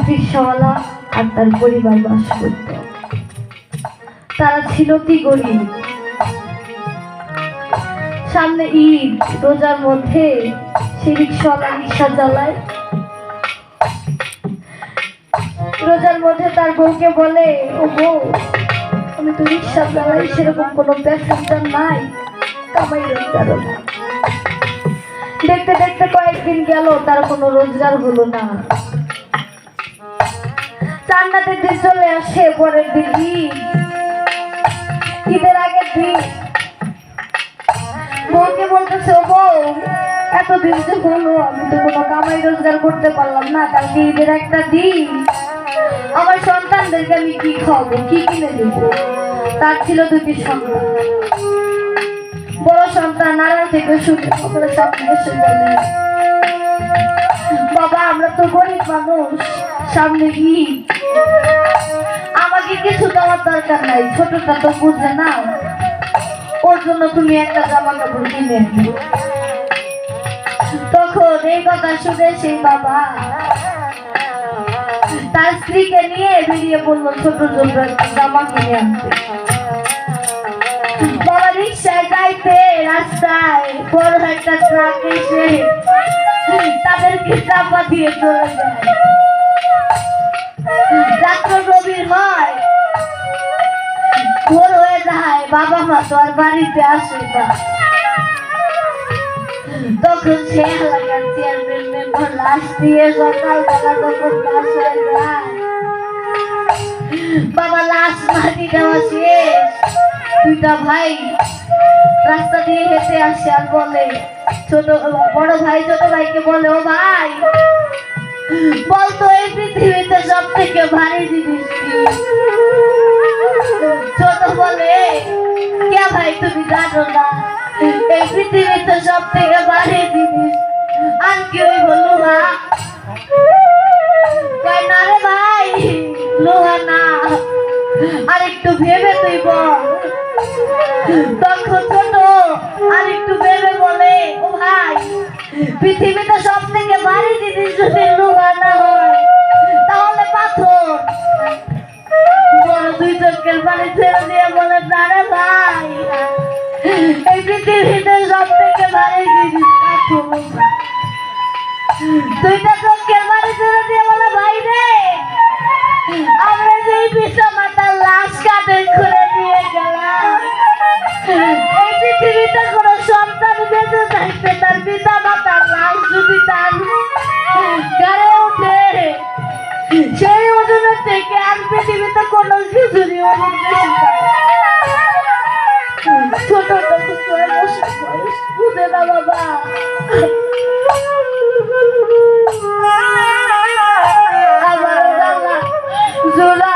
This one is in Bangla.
রিকশাওয়ালা আর তার পরিবার বাস করত। তারা ছিল কি গরিব। সামনে ঈদ, রোজার মধ্যে সে রিকশাওয়ালা রিকশা চালায়। রোজার মধ্যে তার বউকে বলে, ও বউ, আমি তো রিকশা চালাই, সেরকম কোনো প্যাসেঞ্জার নাই, কামাই রোজগারও নাই। দেখতে দেখতে কয়েকদিন গেল, তার কোনো রোজগার হলো না। জান্নাতের দিন চলে আসে, পরের দিন ঈদের আগের দিন। বউকে বলতেছে, ও বউ, এতদিন যে হলো আমি তো কোনো কামাই রোজগার করতে পারলাম না, কালকে ঈদের একটা দিন, আমার সন্তানদেরকে আমি কি খাওয়াবো, কি কিনে দেব? তার ছিল দুটি সন্তান। বড় সন্তান আড়াল থেকে শুনে স্বপ্নে এসে বলে, বাবা, আমরা তো গরিব মানুষ, সামনে ঈদ, আমাকে কিছু দেওয়ার দরকার নাই, ছোটটা তো বুঝে না, ওর জন্য তুমি একটা জামা কাপড় কিনে দিও। তখন এই কথা শুনে সেই বাবা তার স্ত্রীকে নিয়ে বেরিয়ে পড়লো ছোট ছোট একটা জামা কিনে আনতে। বাবা রিক্সায় যাইতে রাস্তায় বড় একটা ট্রাক এসে তাদেরকে চাপা দিয়ে চলে যায়। রাত্র গভীর হয়, ভোর হয়ে যায়, বাবা মা তো আর বাড়িতে আসে না। তখন সে এলাকার চেয়ারম্যান মেম্বার লাশ দিয়ে সকালবেলা তখন লাশ হয়ে যায়। বাবা লাশ মাটি দেওয়া শেষ, দুইটা ভাই রাস্তা দিয়ে হেঁটে আসে আর বলে, বড় ভাই ছোট ভাইকে বলে, ও ভাই বলতো এই পৃথিবীতে সব থেকে ভারী জিনিস কি? ছোট বলে, কে ভাই তুমি জানো না এই পৃথিবীতে সব থেকে ভারী জিনিস আর কি হইব? লোহা। না রে ভাই, লোহা না, আর একটু ভেবে তুই বল। তখন ছোট আর একটু ভেবে বলে, ও ভাই পৃথিবীতে সব থেকে ভারী জিনিস যদি লোহা না হয় তাহলে পাথর। বড় দুই চোখের পানি ছেড়ে দিয়ে বলে, না রে ভাই এই পৃথিবীতে সব থেকে ভারী জিনিস পাথর। দুইটা চোখের পানি ছেড়ে দিয়ে বলে, ভাই রে আমরা যে পিতা মাতার লাশ কাঁধে করে নিয়ে গেলাম, এই পৃথিবীতে কোন সন্তান বেঁচে থাকতে তার পিতা মাতার লাশ যদি তার ঘরে উঠে সেই ওজনের থেকে আর পৃথিবীতে কোনো কিছুরই ওজন বেশি ছোট বুঝে না বাবা। আমার জুলা